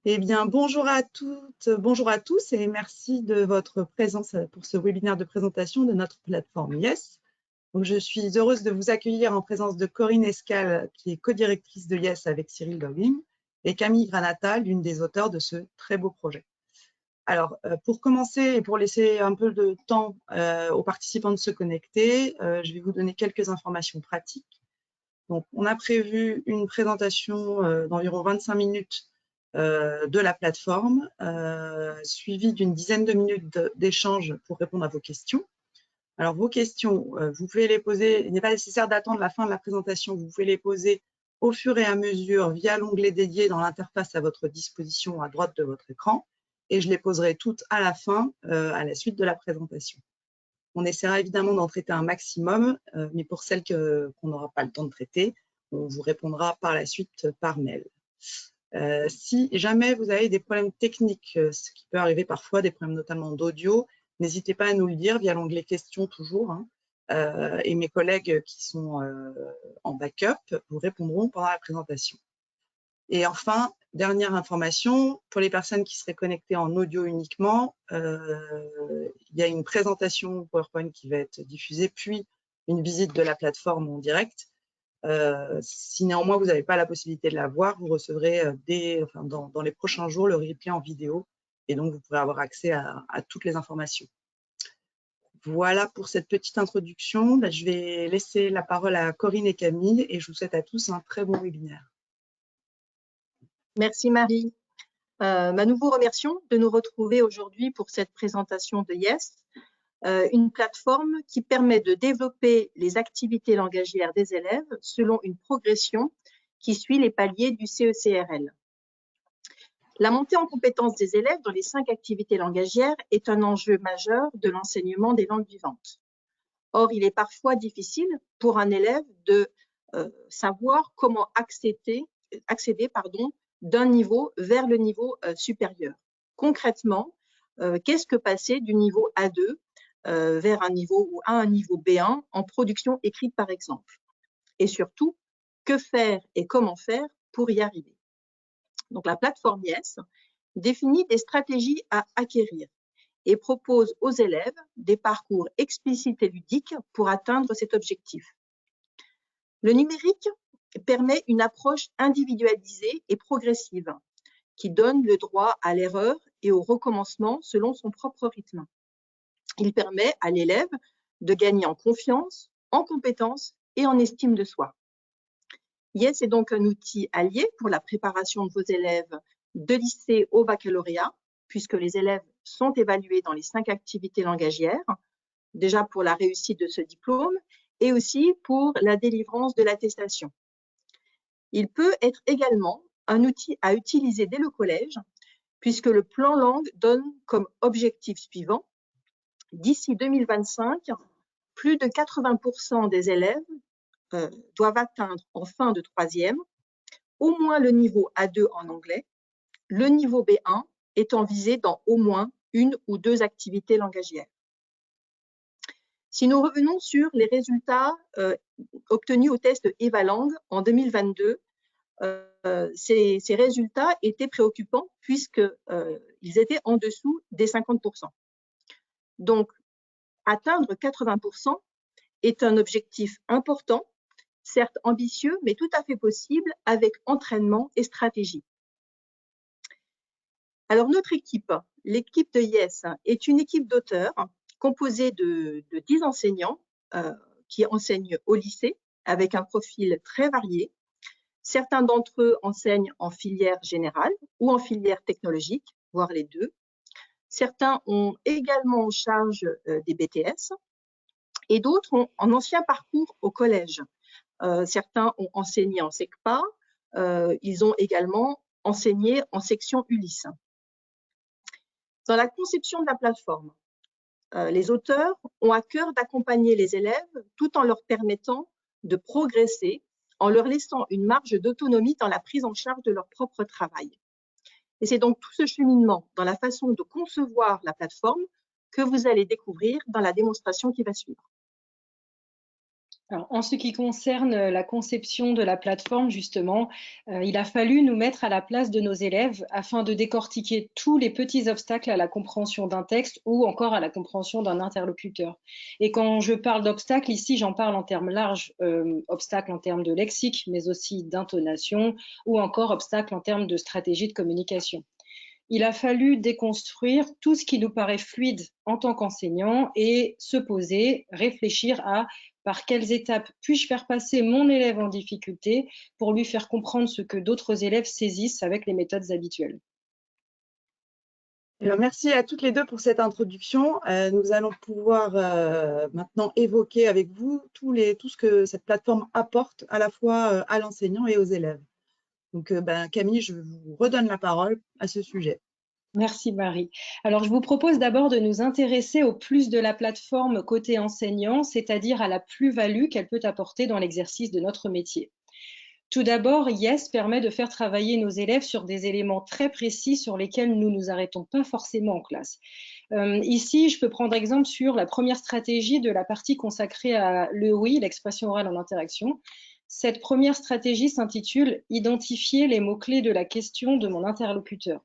Eh bien, bonjour à toutes, bonjour à tous et merci de votre présence pour ce webinaire de présentation de notre plateforme Yes. Donc, je suis heureuse de vous accueillir en présence de Corinne Escal, qui est co-directrice de Yes avec Cyril Dogling, et Camille Granata, l'une des auteurs de ce très beau projet. Alors, pour commencer et pour laisser un peu de temps aux participants de se connecter, je vais vous donner quelques informations pratiques. Donc, on a prévu une présentation d'environ 25 minutes de la plateforme, suivie d'une dizaine de minutes d'échange pour répondre à vos questions. Alors, vos questions, vous pouvez les poser, il n'est pas nécessaire d'attendre la fin de la présentation, vous pouvez les poser au fur et à mesure via l'onglet dédié dans l'interface à votre disposition à droite de votre écran, et je les poserai toutes à la fin, à la suite de la présentation. On essaiera évidemment d'en traiter un maximum, mais pour celles qu'on n'aura pas le temps de traiter, on vous répondra par la suite par mail. Si jamais vous avez des problèmes techniques, ce qui peut arriver parfois, des problèmes notamment d'audio, n'hésitez pas à nous le dire via l'onglet questions toujours, hein, et mes collègues qui sont en backup vous répondront pendant la présentation. Et enfin, dernière information, pour les personnes qui seraient connectées en audio uniquement, il y a une présentation PowerPoint qui va être diffusée, puis une visite de la plateforme en direct. Si néanmoins vous n'avez pas la possibilité de la voir, vous recevrez dans les prochains jours le replay en vidéo, et donc vous pourrez avoir accès à toutes les informations. Voilà pour cette petite introduction. Je vais laisser la parole à Corinne et Camille, et je vous souhaite à tous un très bon webinaire. Merci Marie. Nous vous remercions de nous retrouver aujourd'hui pour cette présentation de Yes, une plateforme qui permet de développer les activités langagières des élèves selon une progression qui suit les paliers du CECRL. La montée en compétences des élèves dans les 5 activités langagières est un enjeu majeur de l'enseignement des langues vivantes. Or, il est parfois difficile pour un élève de savoir comment accéder d'un niveau vers le niveau supérieur. Concrètement, qu'est-ce que passer du niveau A2 vers un niveau ou à un niveau B1 en production écrite par exemple? Et surtout, que faire et comment faire pour y arriver? Donc la plateforme Yes définit des stratégies à acquérir et propose aux élèves des parcours explicites et ludiques pour atteindre cet objectif. Le numérique permet une approche individualisée et progressive qui donne le droit à l'erreur et au recommencement selon son propre rythme. Il permet à l'élève de gagner en confiance, en compétences et en estime de soi. Yes est donc un outil allié pour la préparation de vos élèves de lycée au baccalauréat, puisque les élèves sont évalués dans les 5 activités langagières, déjà pour la réussite de ce diplôme et aussi pour la délivrance de l'attestation. Il peut être également un outil à utiliser dès le collège, puisque le plan langue donne comme objectif suivant: d'ici 2025, plus de 80% des élèves doivent atteindre en fin de 3e au moins le niveau A2 en anglais, le niveau B1 étant visé dans au moins 1 ou 2 activités langagières. Si nous revenons sur les résultats obtenus au test EVALangue en 2022, ces résultats étaient préoccupants puisqu'ils étaient en dessous des 50%. Donc, atteindre 80% est un objectif important, certes ambitieux, mais tout à fait possible avec entraînement et stratégie. Alors, notre équipe, l'équipe de Yes, est une équipe d'auteurs composée de 10 enseignants qui enseignent au lycée avec un profil très varié. Certains d'entre eux enseignent en filière générale ou en filière technologique, voire les deux. Certains ont également en charge des BTS et d'autres ont un ancien parcours au collège. Certains ont enseigné en SECPA, ils ont également enseigné en section Ulysse. Dans la conception de la plateforme, les auteurs ont à cœur d'accompagner les élèves tout en leur permettant de progresser, en leur laissant une marge d'autonomie dans la prise en charge de leur propre travail. Et c'est donc tout ce cheminement dans la façon de concevoir la plateforme que vous allez découvrir dans la démonstration qui va suivre. Alors, en ce qui concerne la conception de la plateforme, justement, il a fallu nous mettre à la place de nos élèves afin de décortiquer tous les petits obstacles à la compréhension d'un texte ou encore à la compréhension d'un interlocuteur. Et quand je parle d'obstacles, ici, j'en parle en termes larges, obstacles en termes de lexique, mais aussi d'intonation, ou encore obstacles en termes de stratégie de communication. Il a fallu déconstruire tout ce qui nous paraît fluide en tant qu'enseignant et se poser, réfléchir à par quelles étapes puis-je faire passer mon élève en difficulté pour lui faire comprendre ce que d'autres élèves saisissent avec les méthodes habituelles. Alors, merci à toutes les deux pour cette introduction. Nous allons pouvoir maintenant évoquer avec vous tout ce que cette plateforme apporte à la fois à l'enseignant et aux élèves. Donc, Camille, je vous redonne la parole à ce sujet. Merci Marie. Alors, je vous propose d'abord de nous intéresser au plus de la plateforme côté enseignant, c'est-à-dire à la plus-value qu'elle peut apporter dans l'exercice de notre métier. Tout d'abord, Yes permet de faire travailler nos élèves sur des éléments très précis sur lesquels nous ne nous arrêtons pas forcément en classe. Ici, je peux prendre exemple sur la première stratégie de la partie consacrée à l'EOI, l'expression orale en interaction. Cette première stratégie s'intitule « Identifier les mots-clés de la question de mon interlocuteur ».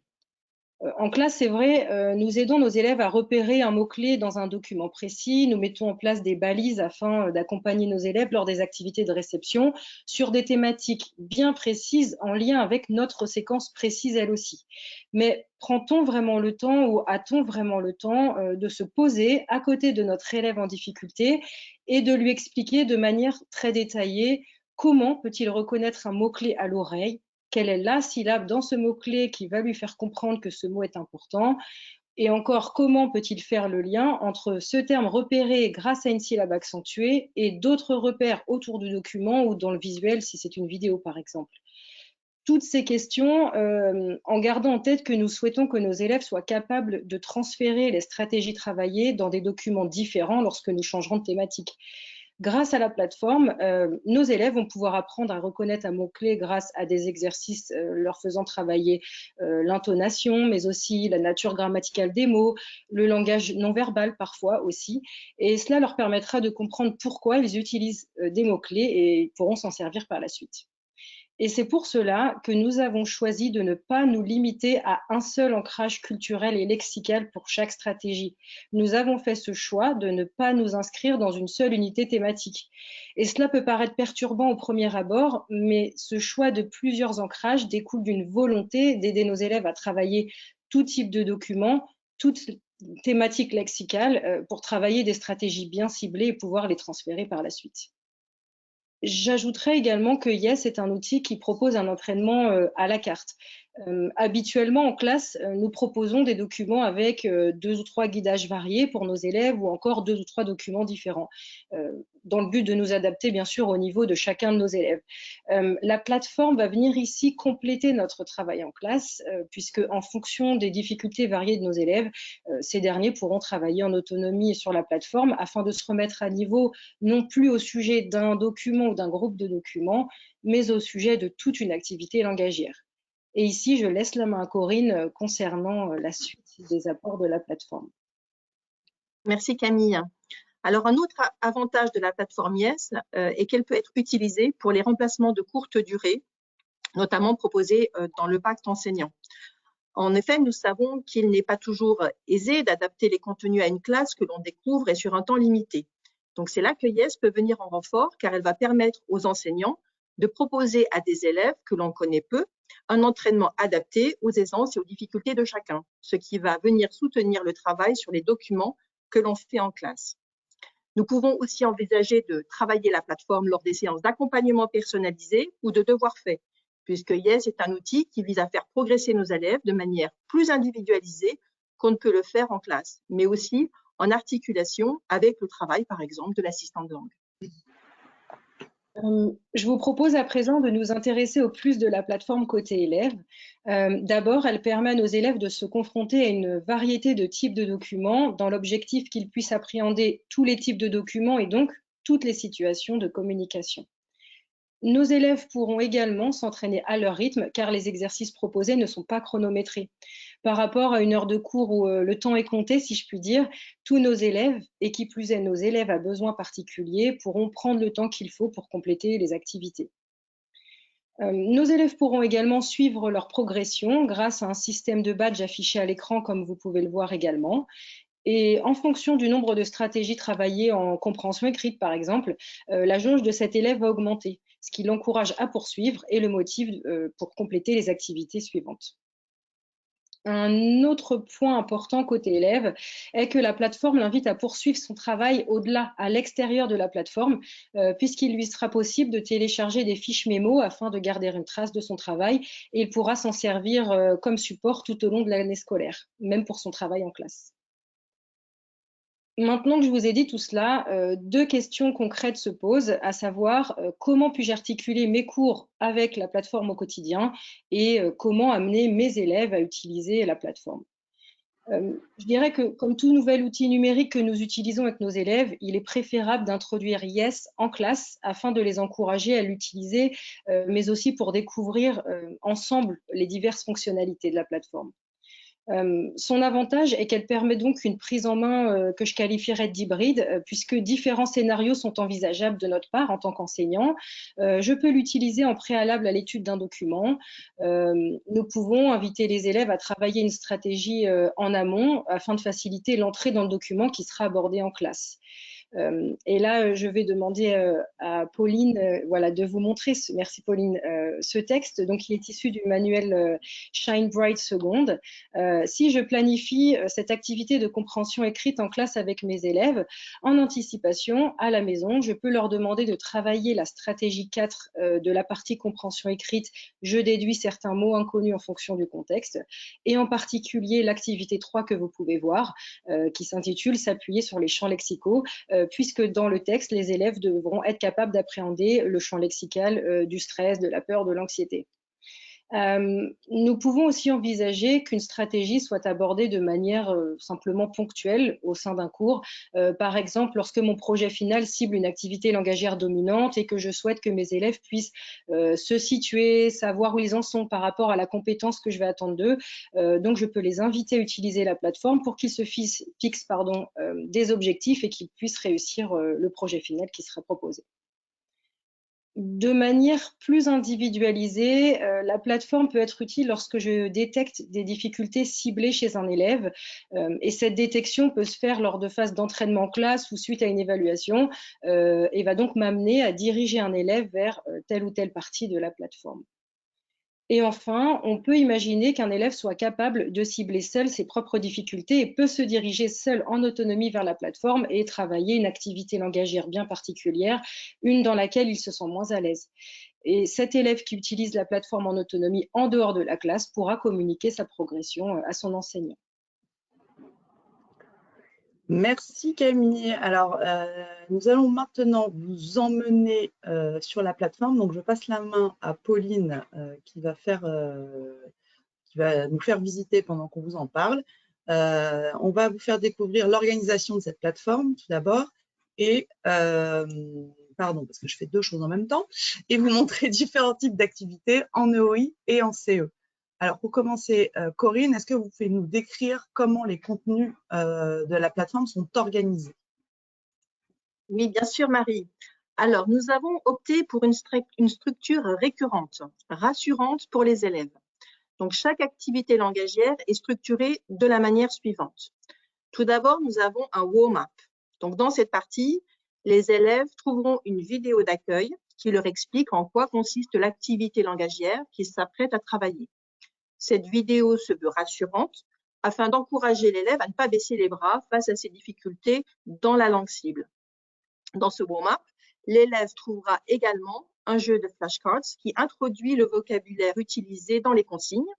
En classe, c'est vrai, nous aidons nos élèves à repérer un mot-clé dans un document précis. Nous mettons en place des balises afin d'accompagner nos élèves lors des activités de réception sur des thématiques bien précises en lien avec notre séquence précise elle aussi. Mais prend-on vraiment le temps ou a-t-on vraiment le temps de se poser à côté de notre élève en difficulté et de lui expliquer de manière très détaillée comment peut-il reconnaître un mot-clé à l'oreille? Quelle est la syllabe dans ce mot-clé qui va lui faire comprendre que ce mot est important? Et encore, comment peut-il faire le lien entre ce terme repéré grâce à une syllabe accentuée et d'autres repères autour du document ou dans le visuel, si c'est une vidéo par exemple? Toutes ces questions, en gardant en tête que nous souhaitons que nos élèves soient capables de transférer les stratégies travaillées dans des documents différents lorsque nous changerons de thématique. Grâce à la plateforme, nos élèves vont pouvoir apprendre à reconnaître un mot-clé grâce à des exercices leur faisant travailler l'intonation, mais aussi la nature grammaticale des mots, le langage non verbal parfois aussi. Et cela leur permettra de comprendre pourquoi ils utilisent des mots-clés et pourront s'en servir par la suite. Et c'est pour cela que nous avons choisi de ne pas nous limiter à un seul ancrage culturel et lexical pour chaque stratégie. Nous avons fait ce choix de ne pas nous inscrire dans une seule unité thématique. Et cela peut paraître perturbant au premier abord, mais ce choix de plusieurs ancrages découle d'une volonté d'aider nos élèves à travailler tout type de documents, toute thématique lexicale, pour travailler des stratégies bien ciblées et pouvoir les transférer par la suite. J'ajouterais également que Yes est un outil qui propose un entraînement à la carte. Habituellement, en classe, nous proposons des documents avec 2 ou 3 guidages variés pour nos élèves ou encore 2 ou 3 documents différents, dans le but de nous adapter bien sûr au niveau de chacun de nos élèves. La plateforme va venir ici compléter notre travail en classe, puisque en fonction des difficultés variées de nos élèves, ces derniers pourront travailler en autonomie sur la plateforme afin de se remettre à niveau non plus au sujet d'un document ou d'un groupe de documents, mais au sujet de toute une activité langagière. Et ici, je laisse la main à Corinne concernant la suite des apports de la plateforme. Merci Camille. Alors, un autre avantage de la plateforme Yes est qu'elle peut être utilisée pour les remplacements de courte durée, notamment proposés dans le pacte enseignant. En effet, nous savons qu'il n'est pas toujours aisé d'adapter les contenus à une classe que l'on découvre et sur un temps limité. Donc, c'est là que Yes peut venir en renfort, car elle va permettre aux enseignants de proposer à des élèves que l'on connaît peu un entraînement adapté aux aisances et aux difficultés de chacun, ce qui va venir soutenir le travail sur les documents que l'on fait en classe. Nous pouvons aussi envisager de travailler la plateforme lors des séances d'accompagnement personnalisé ou de devoirs faits, puisque Yes est un outil qui vise à faire progresser nos élèves de manière plus individualisée qu'on ne peut le faire en classe, mais aussi en articulation avec le travail, par exemple, de l'assistant de langue. Je vous propose à présent de nous intéresser au plus de la plateforme côté élève. D'abord, elle permet à nos élèves de se confronter à une variété de types de documents dans l'objectif qu'ils puissent appréhender tous les types de documents et donc toutes les situations de communication. Nos élèves pourront également s'entraîner à leur rythme car les exercices proposés ne sont pas chronométrés. Par rapport à une heure de cours où le temps est compté, si je puis dire, tous nos élèves, et qui plus est nos élèves à besoins particuliers, pourront prendre le temps qu'il faut pour compléter les activités. Nos élèves pourront également suivre leur progression grâce à un système de badge affiché à l'écran comme vous pouvez le voir également. Et en fonction du nombre de stratégies travaillées en compréhension écrite, par exemple, la jauge de cet élève va augmenter, ce qui l'encourage à poursuivre et le motive pour compléter les activités suivantes. Un autre point important côté élève est que la plateforme l'invite à poursuivre son travail au-delà, à l'extérieur de la plateforme, puisqu'il lui sera possible de télécharger des fiches mémo afin de garder une trace de son travail et il pourra s'en servir comme support tout au long de l'année scolaire, même pour son travail en classe. Maintenant que je vous ai dit tout cela, deux questions concrètes se posent, à savoir comment puis-je articuler mes cours avec la plateforme au quotidien et comment amener mes élèves à utiliser la plateforme. Je dirais que comme tout nouvel outil numérique que nous utilisons avec nos élèves, il est préférable d'introduire Yes en classe afin de les encourager à l'utiliser, mais aussi pour découvrir ensemble les diverses fonctionnalités de la plateforme. Son avantage est qu'elle permet donc une prise en main que je qualifierais d'hybride, puisque différents scénarios sont envisageables de notre part en tant qu'enseignant. Je peux l'utiliser en préalable à l'étude d'un document. Nous pouvons inviter les élèves à travailler une stratégie en amont afin de faciliter l'entrée dans le document qui sera abordé en classe. Et là, je vais demander à Pauline voilà, de vous montrer, merci Pauline, ce texte. Donc, il est issu du manuel Shine Bright Seconde. Si je planifie cette activité de compréhension écrite en classe avec mes élèves, en anticipation, à la maison, je peux leur demander de travailler la stratégie 4 de la partie compréhension écrite. Je déduis certains mots inconnus en fonction du contexte, et en particulier l'activité 3 que vous pouvez voir, qui s'intitule « S'appuyer sur les champs lexicaux », puisque dans le texte, les élèves devront être capables d'appréhender le champ lexical du stress, de la peur, de l'anxiété. Nous pouvons aussi envisager qu'une stratégie soit abordée de manière simplement ponctuelle au sein d'un cours. Par exemple, lorsque mon projet final cible une activité langagière dominante et que je souhaite que mes élèves puissent se situer, savoir où ils en sont par rapport à la compétence que je vais attendre d'eux. Donc, je peux les inviter à utiliser la plateforme pour qu'ils se fixent des objectifs et qu'ils puissent réussir le projet final qui sera proposé. De manière plus individualisée, la plateforme peut être utile lorsque je détecte des difficultés ciblées chez un élève et cette détection peut se faire lors de phases d'entraînement en classe ou suite à une évaluation et va donc m'amener à diriger un élève vers telle ou telle partie de la plateforme. Et enfin, on peut imaginer qu'un élève soit capable de cibler seul ses propres difficultés et peut se diriger seul en autonomie vers la plateforme et travailler une activité langagière bien particulière, une dans laquelle il se sent moins à l'aise. Et cet élève qui utilise la plateforme en autonomie en dehors de la classe pourra communiquer sa progression à son enseignant. Merci Camille. Alors, nous allons maintenant vous emmener sur la plateforme. Donc, je passe la main à Pauline qui va nous faire visiter pendant qu'on vous en parle. On va vous faire découvrir l'organisation de cette plateforme tout d'abord et, pardon, parce que je fais deux choses en même temps, et vous montrer différents types d'activités en EOI et en CE. Alors, pour commencer, Corinne, est-ce que vous pouvez nous décrire comment les contenus de la plateforme sont organisés? Oui, bien sûr, Marie. Alors, nous avons opté pour une structure récurrente, rassurante pour les élèves. Donc, chaque activité langagière est structurée de la manière suivante. Tout d'abord, nous avons un warm-up. Donc, dans cette partie, les élèves trouveront une vidéo d'accueil qui leur explique en quoi consiste l'activité langagière qu'ils s'apprêtent à travailler. Cette vidéo se veut rassurante afin d'encourager l'élève à ne pas baisser les bras face à ses difficultés dans la langue cible. Dans ce warm-up, l'élève trouvera également un jeu de flashcards qui introduit le vocabulaire utilisé dans les consignes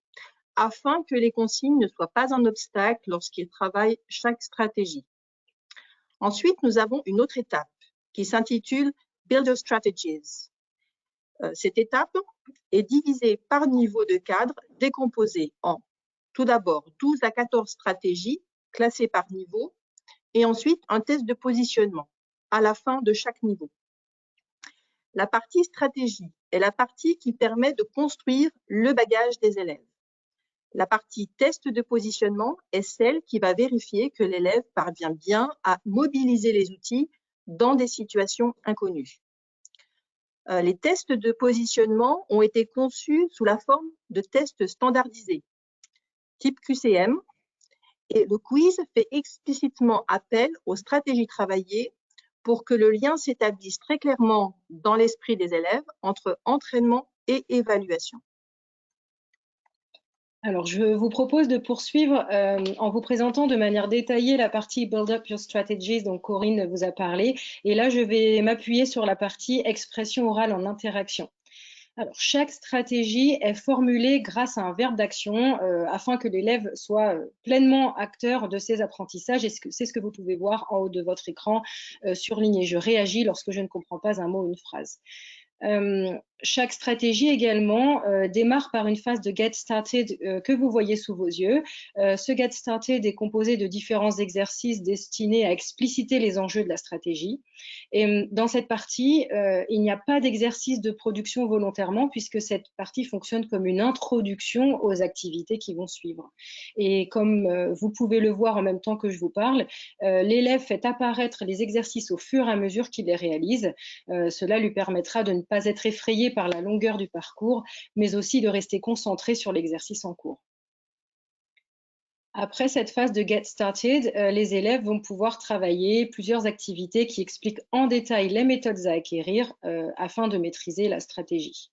afin que les consignes ne soient pas un obstacle lorsqu'il travaille chaque stratégie. Ensuite, nous avons une autre étape qui s'intitule Builder Strategies. Cette étape est divisée par niveau de cadre, décomposée en tout d'abord 12 à 14 stratégies classées par niveau et ensuite un test de positionnement à la fin de chaque niveau. La partie stratégie est la partie qui permet de construire le bagage des élèves. La partie test de positionnement est celle qui va vérifier que l'élève parvient bien à mobiliser les outils dans des situations inconnues. Les tests de positionnement ont été conçus sous la forme de tests standardisés, type QCM, et le quiz fait explicitement appel aux stratégies travaillées pour que le lien s'établisse très clairement dans l'esprit des élèves entre entraînement et évaluation. Alors, je vous propose de poursuivre en vous présentant de manière détaillée la partie Build Up Your Strategies dont Corinne vous a parlé. Et là, je vais m'appuyer sur la partie expression orale en interaction. Alors, chaque stratégie est formulée grâce à un verbe d'action afin que l'élève soit pleinement acteur de ses apprentissages. Et c'est ce que vous pouvez voir en haut de votre écran surligné. Je réagis lorsque je ne comprends pas un mot ou une phrase. Chaque stratégie également démarre par une phase de Get Started que vous voyez sous vos yeux. Ce Get Started est composé de différents exercices destinés à expliciter les enjeux de la stratégie. Et dans cette partie, il n'y a pas d'exercice de production volontairement puisque cette partie fonctionne comme une introduction aux activités qui vont suivre. Et comme vous pouvez le voir en même temps que je vous parle, l'élève fait apparaître les exercices au fur et à mesure qu'il les réalise. Cela lui permettra de ne pas être effrayé par la longueur du parcours, mais aussi de rester concentré sur l'exercice en cours. Après cette phase de Get Started, les élèves vont pouvoir travailler plusieurs activités qui expliquent en détail les méthodes à acquérir afin de maîtriser la stratégie.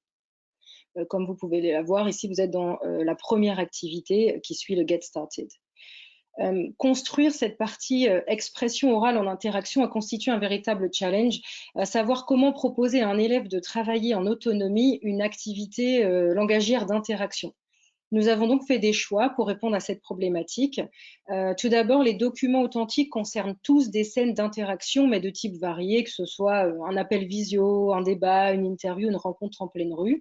Comme vous pouvez la voir, ici vous êtes dans la première activité qui suit le Get Started. Construire cette partie expression orale en interaction a constitué un véritable challenge, à savoir comment proposer à un élève de travailler en autonomie une activité langagière d'interaction. Nous avons donc fait des choix pour répondre à cette problématique. Tout d'abord, les documents authentiques concernent tous des scènes d'interaction, mais de type varié, que ce soit un appel visio, un débat, une interview, une rencontre en pleine rue.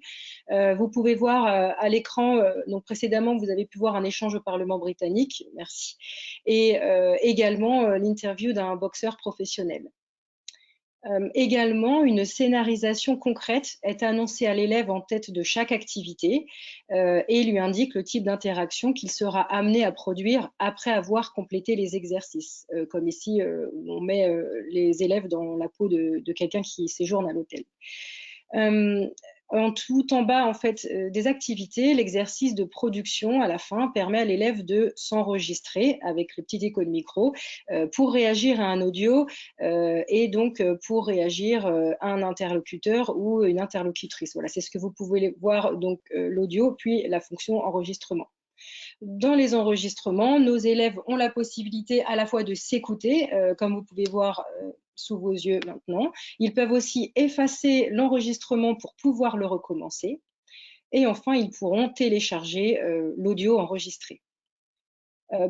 Vous pouvez voir à l'écran, donc précédemment, vous avez pu voir un échange au Parlement britannique, merci, et également l'interview d'un boxeur professionnel. Également, une scénarisation concrète est annoncée à l'élève en tête de chaque activité et lui indique le type d'interaction qu'il sera amené à produire après avoir complété les exercices, comme ici où on met les élèves dans la peau de quelqu'un qui séjourne à l'hôtel. Tout en bas en fait des activités, l'exercice de production à la fin permet à l'élève de s'enregistrer avec le petit écho de micro pour réagir à un audio et donc pour réagir à un interlocuteur ou une interlocutrice. Voilà, c'est ce que vous pouvez voir, donc l'audio puis la fonction enregistrement. Dans les enregistrements, nos élèves ont la possibilité à la fois de s'écouter, comme vous pouvez voir sous vos yeux maintenant. Ils peuvent aussi effacer l'enregistrement pour pouvoir le recommencer. Et enfin, ils pourront télécharger l'audio enregistré.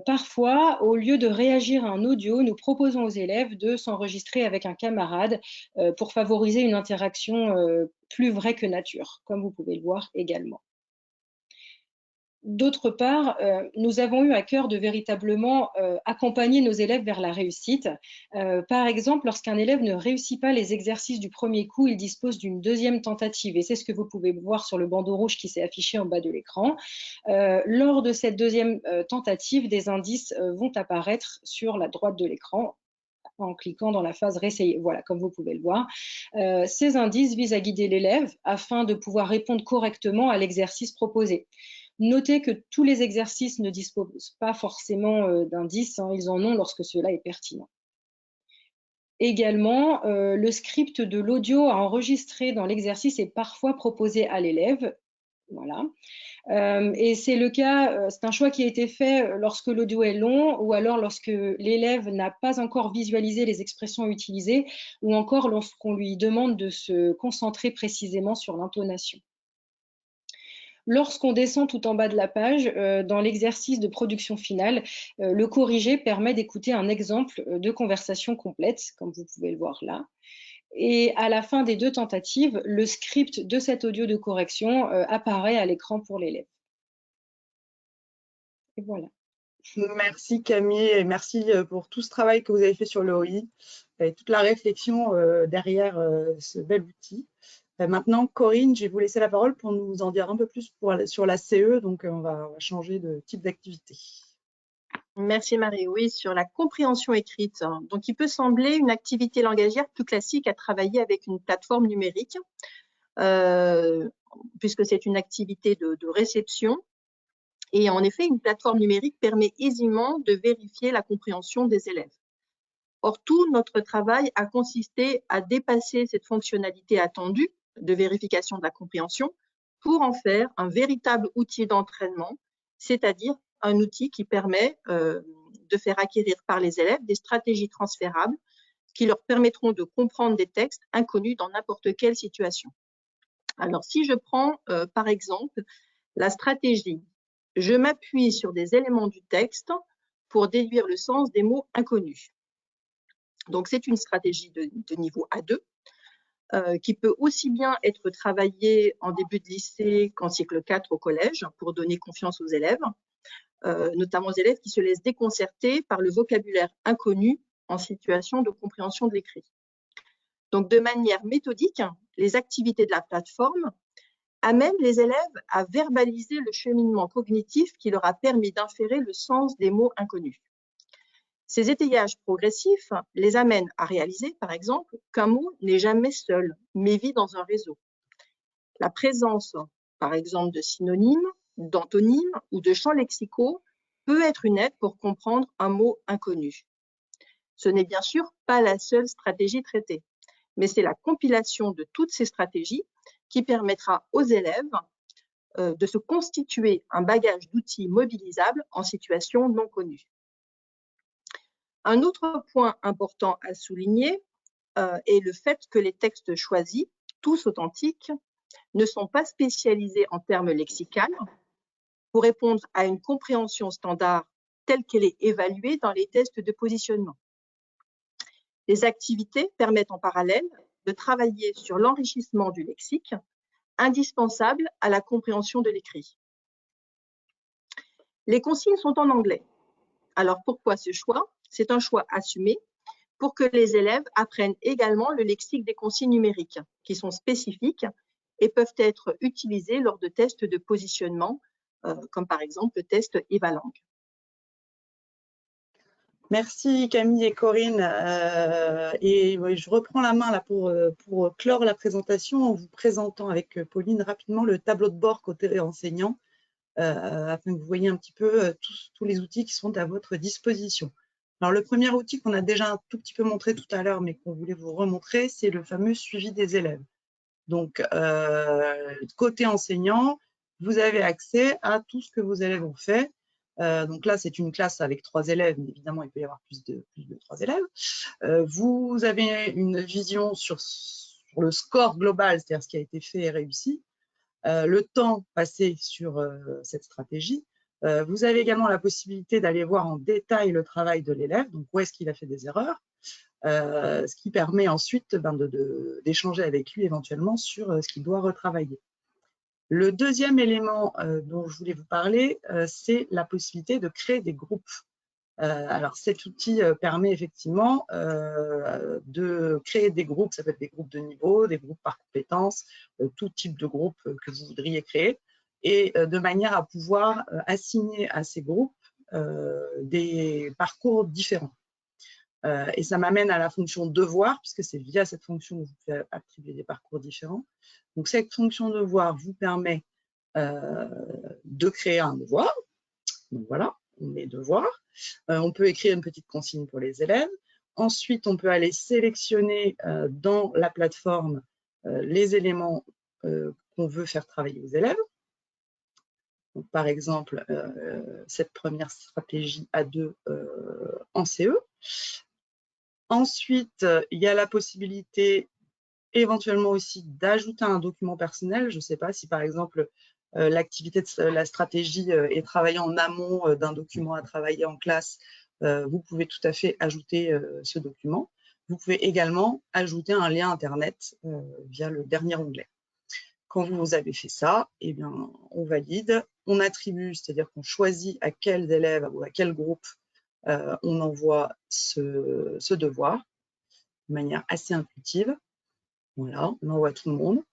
Parfois, au lieu de réagir à un audio, nous proposons aux élèves de s'enregistrer avec un camarade pour favoriser une interaction plus vraie que nature, comme vous pouvez le voir également. D'autre part, nous avons eu à cœur de véritablement accompagner nos élèves vers la réussite. Par exemple, lorsqu'un élève ne réussit pas les exercices du premier coup, il dispose d'une deuxième tentative. Et c'est ce que vous pouvez voir sur le bandeau rouge qui s'est affiché en bas de l'écran. Lors de cette deuxième tentative, des indices vont apparaître sur la droite de l'écran en cliquant dans la phase réessayer. Voilà, comme vous pouvez le voir. Ces indices visent à guider l'élève afin de pouvoir répondre correctement à l'exercice proposé. Notez que tous les exercices ne disposent pas forcément d'indices, hein, ils en ont lorsque cela est pertinent. Également, le script de l'audio à enregistrer dans l'exercice est parfois proposé à l'élève. Voilà. Et c'est le cas, c'est un choix qui a été fait lorsque l'audio est long ou alors lorsque l'élève n'a pas encore visualisé les expressions utilisées ou encore lorsqu'on lui demande de se concentrer précisément sur l'intonation. Lorsqu'on descend tout en bas de la page, dans l'exercice de production finale, le corrigé permet d'écouter un exemple de conversation complète, comme vous pouvez le voir là. Et à la fin des deux tentatives, le script de cet audio de correction apparaît à l'écran pour l'élève. Et voilà. Merci Camille et merci pour tout ce travail que vous avez fait sur l'OI et toute la réflexion derrière ce bel outil. Maintenant, Corinne, je vais vous laisser la parole pour nous en dire un peu plus sur la CE. Donc, on va changer de type d'activité. Merci Marie. Oui, sur la compréhension écrite. Donc, il peut sembler une activité langagière plus classique à travailler avec une plateforme numérique, puisque c'est une activité de réception. Et en effet, une plateforme numérique permet aisément de vérifier la compréhension des élèves. Or, tout notre travail a consisté à dépasser cette fonctionnalité attendue de vérification de la compréhension pour en faire un véritable outil d'entraînement, c'est-à-dire un outil qui permet de faire acquérir par les élèves des stratégies transférables qui leur permettront de comprendre des textes inconnus dans n'importe quelle situation. Alors, si je prends par exemple la stratégie « Je m'appuie sur des éléments du texte pour déduire le sens des mots inconnus ». Donc, c'est une stratégie de niveau A2 qui peut aussi bien être travaillée en début de lycée qu'en cycle 4 au collège pour donner confiance aux élèves, notamment aux élèves qui se laissent déconcerter par le vocabulaire inconnu en situation de compréhension de l'écrit. Donc, de manière méthodique, les activités de la plateforme amènent les élèves à verbaliser le cheminement cognitif qui leur a permis d'inférer le sens des mots inconnus. Ces étayages progressifs les amènent à réaliser, par exemple, qu'un mot n'est jamais seul, mais vit dans un réseau. La présence, par exemple, de synonymes, d'antonymes ou de champs lexicaux peut être une aide pour comprendre un mot inconnu. Ce n'est bien sûr pas la seule stratégie traitée, mais c'est la compilation de toutes ces stratégies qui permettra aux élèves de se constituer un bagage d'outils mobilisables en situation non connue. Un autre point important à souligner est le fait que les textes choisis, tous authentiques, ne sont pas spécialisés en termes lexicaux pour répondre à une compréhension standard telle qu'elle est évaluée dans les tests de positionnement. Les activités permettent en parallèle de travailler sur l'enrichissement du lexique, indispensable à la compréhension de l'écrit. Les consignes sont en anglais. Alors pourquoi ce choix? C'est un choix assumé pour que les élèves apprennent également le lexique des consignes numériques, qui sont spécifiques et peuvent être utilisés lors de tests de positionnement, comme par exemple le test EVALangue. Merci Camille et Corinne. Et je reprends la main là pour clore la présentation en vous présentant avec Pauline rapidement le tableau de bord côté enseignant, afin que vous voyez un petit peu tous les outils qui sont à votre disposition. Alors, le premier outil qu'on a déjà un tout petit peu montré tout à l'heure, mais qu'on voulait vous remontrer, c'est le fameux suivi des élèves. Donc, côté enseignant, vous avez accès à tout ce que vos élèves ont fait. Donc là, c'est une classe avec 3 élèves, mais évidemment, il peut y avoir plus de 3 élèves. Vous avez une vision sur le score global, c'est-à-dire ce qui a été fait et réussi, le temps passé sur cette stratégie. Vous avez également la possibilité d'aller voir en détail le travail de l'élève, donc où est-ce qu'il a fait des erreurs, ce qui permet ensuite d'échanger avec lui éventuellement sur ce qu'il doit retravailler. Le deuxième élément dont je voulais vous parler, c'est la possibilité de créer des groupes. Alors cet outil permet effectivement de créer des groupes, ça peut être des groupes de niveau, des groupes par compétences, tout type de groupe que vous voudriez créer, et de manière à pouvoir assigner à ces groupes des parcours différents. Et ça m'amène à la fonction devoir, puisque c'est via cette fonction que vous pouvez attribuer des parcours différents. Donc cette fonction devoir vous permet de créer un devoir. Donc voilà, on met devoir. On peut écrire une petite consigne pour les élèves. Ensuite, on peut aller sélectionner dans la plateforme les éléments qu'on veut faire travailler aux élèves. Donc, par exemple, cette première stratégie A2 en CE. Ensuite, il y a la possibilité éventuellement aussi d'ajouter un document personnel. Je ne sais pas si, par exemple, l'activité de la stratégie est travaillée en amont d'un document à travailler en classe. Vous pouvez tout à fait ajouter ce document. Vous pouvez également ajouter un lien Internet via le dernier onglet. Quand vous avez fait ça, eh bien, on valide, on attribue, c'est-à-dire qu'on choisit à quels élèves ou à quel groupe on envoie ce devoir de manière assez intuitive. Voilà, on envoie tout le monde.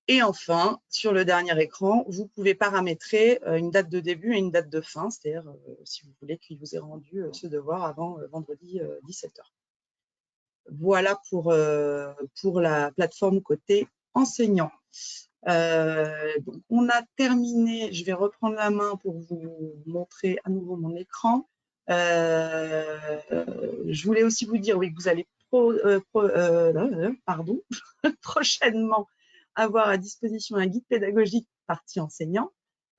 Et enfin, sur le dernier écran, vous pouvez paramétrer une date de début et une date de fin, c'est-à-dire si vous voulez qu'il vous ait rendu ce devoir avant vendredi 17 h. Voilà pour la plateforme côté enseignant. Donc on a terminé, je vais reprendre la main pour vous montrer à nouveau mon écran. Je voulais aussi vous dire, oui, que vous allez prochainement avoir à disposition un guide pédagogique partie enseignant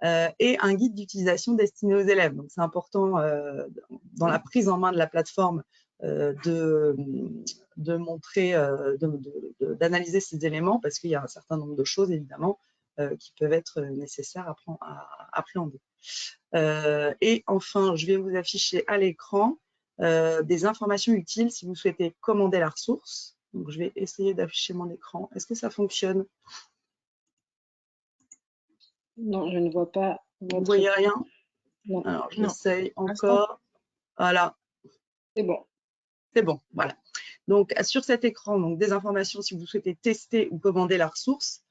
et un guide d'utilisation destiné aux élèves. Donc c'est important dans la prise en main de la plateforme de montrer, d'analyser ces éléments parce qu'il y a un certain nombre de choses évidemment qui peuvent être nécessaires à appréhender. Et enfin, je vais vous afficher à l'écran des informations utiles si vous souhaitez commander la ressource. Donc, je vais essayer d'afficher mon écran. Est-ce que ça fonctionne? Non, je ne vois pas. Vous ne voyez rien? Non. Alors, j'essaye encore. Voilà. C'est bon. C'est bon, voilà. Donc, sur cet écran, donc, des informations si vous souhaitez tester ou commander la ressource.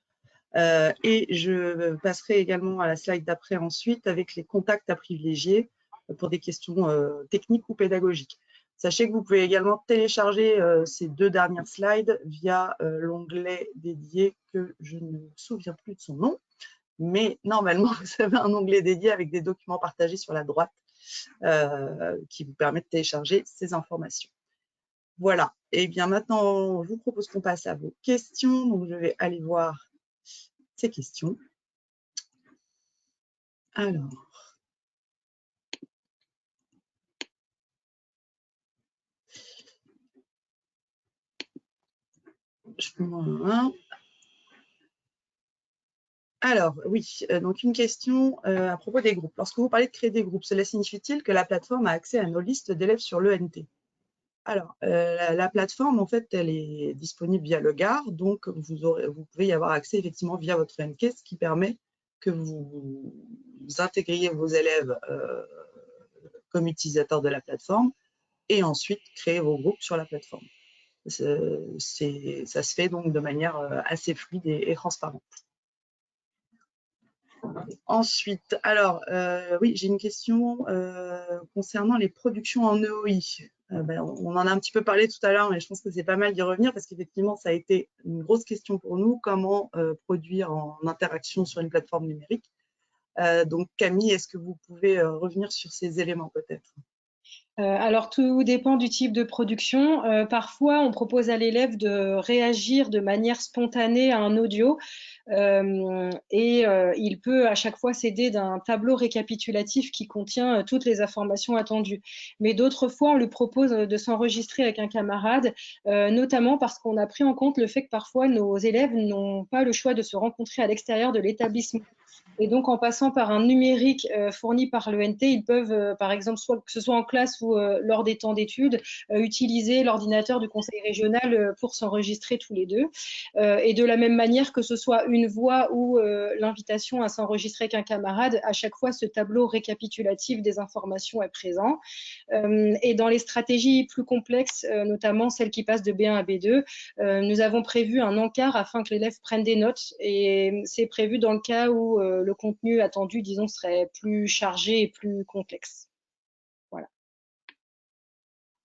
Et je passerai également à la slide d'après ensuite avec les contacts à privilégier pour des questions techniques ou pédagogiques. Sachez que vous pouvez également télécharger ces deux dernières slides via l'onglet dédié que je ne me souviens plus de son nom, mais normalement, vous avez un onglet dédié avec des documents partagés sur la droite qui vous permet de télécharger ces informations. Voilà. Et bien maintenant, je vous propose qu'on passe à vos questions. Donc, je vais aller voir ces questions. Alors, alors oui, donc une question à propos des groupes. Lorsque vous parlez de créer des groupes, cela signifie-t-il que la plateforme a accès à nos listes d'élèves sur l'ENT? Alors, la plateforme, en fait, elle est disponible via le GAR, donc vous pouvez y avoir accès effectivement via votre ENT, ce qui permet que vous intégriez vos élèves comme utilisateurs de la plateforme et ensuite créer vos groupes sur la plateforme. Ça se fait donc de manière assez fluide et transparente. Ensuite, alors, oui, j'ai une question concernant les productions en EOI. On en a un petit peu parlé tout à l'heure, mais je pense que c'est pas mal d'y revenir parce qu'effectivement, ça a été une grosse question pour nous, comment produire en interaction sur une plateforme numérique. Donc, Camille, est-ce que vous pouvez revenir sur ces éléments peut-être? Alors, tout dépend du type de production. Parfois, on propose à l'élève de réagir de manière spontanée à un audio et il peut à chaque fois s'aider d'un tableau récapitulatif qui contient toutes les informations attendues. Mais d'autres fois, on lui propose de s'enregistrer avec un camarade, notamment parce qu'on a pris en compte le fait que parfois, nos élèves n'ont pas le choix de se rencontrer à l'extérieur de l'établissement. Et donc, en passant par un numérique fourni par l'ENT, ils peuvent, par exemple, soit que ce soit en classe ou lors des temps d'études, utiliser l'ordinateur du conseil régional pour s'enregistrer tous les deux. Et de la même manière que ce soit une voix ou l'invitation à s'enregistrer avec un camarade, à chaque fois, ce tableau récapitulatif des informations est présent. Et dans les stratégies plus complexes, notamment celles qui passent de B1 à B2, nous avons prévu un encart afin que l'élève prenne des notes. Et c'est prévu dans le cas où le contenu attendu, disons, serait plus chargé et plus complexe. Voilà.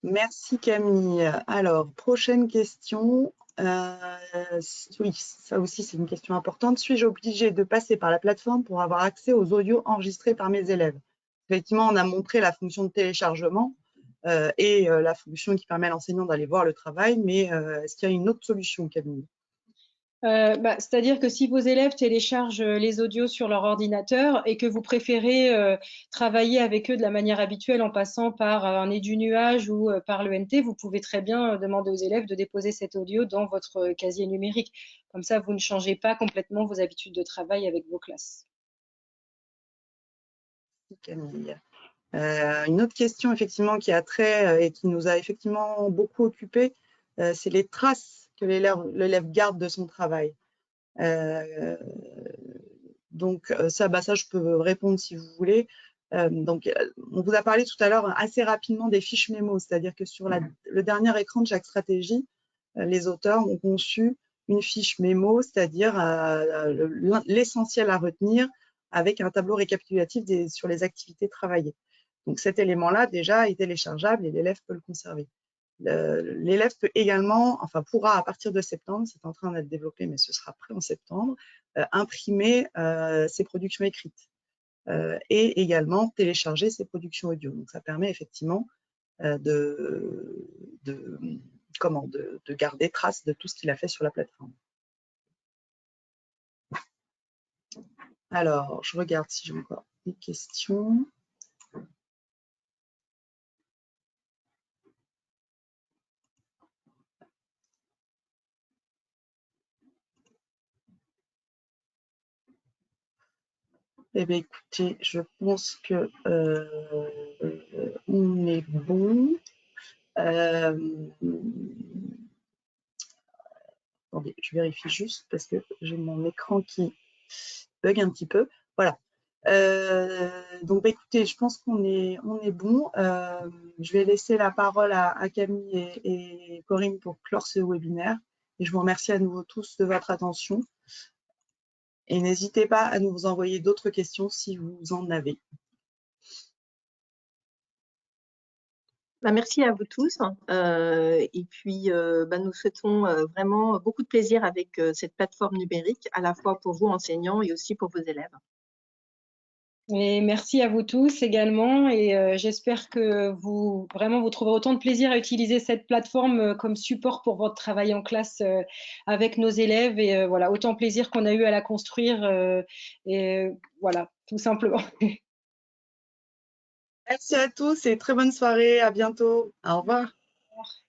Merci Camille. Alors, prochaine question. Oui, ça aussi c'est une question importante. Suis-je obligée de passer par la plateforme pour avoir accès aux audios enregistrés par mes élèves? Effectivement, on a montré la fonction de téléchargement et la fonction qui permet à l'enseignant d'aller voir le travail, mais est-ce qu'il y a une autre solution, Camille? C'est-à-dire que si vos élèves téléchargent les audios sur leur ordinateur et que vous préférez travailler avec eux de la manière habituelle en passant par un édu-nuage ou par l'ENT, vous pouvez très bien demander aux élèves de déposer cet audio dans votre casier numérique. Comme ça, vous ne changez pas complètement vos habitudes de travail avec vos classes. Camille. Une autre question effectivement qui a trait et qui nous a effectivement beaucoup occupé, c'est les traces que l'élève garde de son travail. Donc ça, je peux répondre si vous voulez. Donc, on vous a parlé tout à l'heure assez rapidement des fiches mémo, c'est-à-dire que sur le dernier écran de chaque stratégie, les auteurs ont conçu une fiche mémo, c'est-à-dire l'essentiel à retenir avec un tableau récapitulatif sur les activités travaillées. Donc cet élément-là déjà est téléchargeable et l'élève peut le conserver. L'élève peut également, enfin pourra à partir de septembre, c'est en train d'être développé mais ce sera prêt en septembre, imprimer ses productions écrites et également télécharger ses productions audio. Donc ça permet effectivement de garder trace de tout ce qu'il a fait sur la plateforme. Alors, je regarde si j'ai encore des questions. Eh bien, écoutez, je pense que on est bon. Attendez, je vérifie juste parce que j'ai mon écran qui bug un petit peu. Voilà. Donc, bah, écoutez, je pense qu'on est bon. Je vais laisser la parole à Camille et Corinne pour clore ce webinaire. Et je vous remercie à nouveau tous de votre attention. Et n'hésitez pas à nous envoyer d'autres questions si vous en avez. Merci à vous tous. Et puis, nous souhaitons vraiment beaucoup de plaisir avec cette plateforme numérique, à la fois pour vous enseignants et aussi pour vos élèves. Et merci à vous tous également. Et j'espère que vous trouverez autant de plaisir à utiliser cette plateforme comme support pour votre travail en classe avec nos élèves. Et voilà, autant plaisir qu'on a eu à la construire. Et voilà, tout simplement. Merci à tous et très bonne soirée. À bientôt. Au revoir. Au revoir.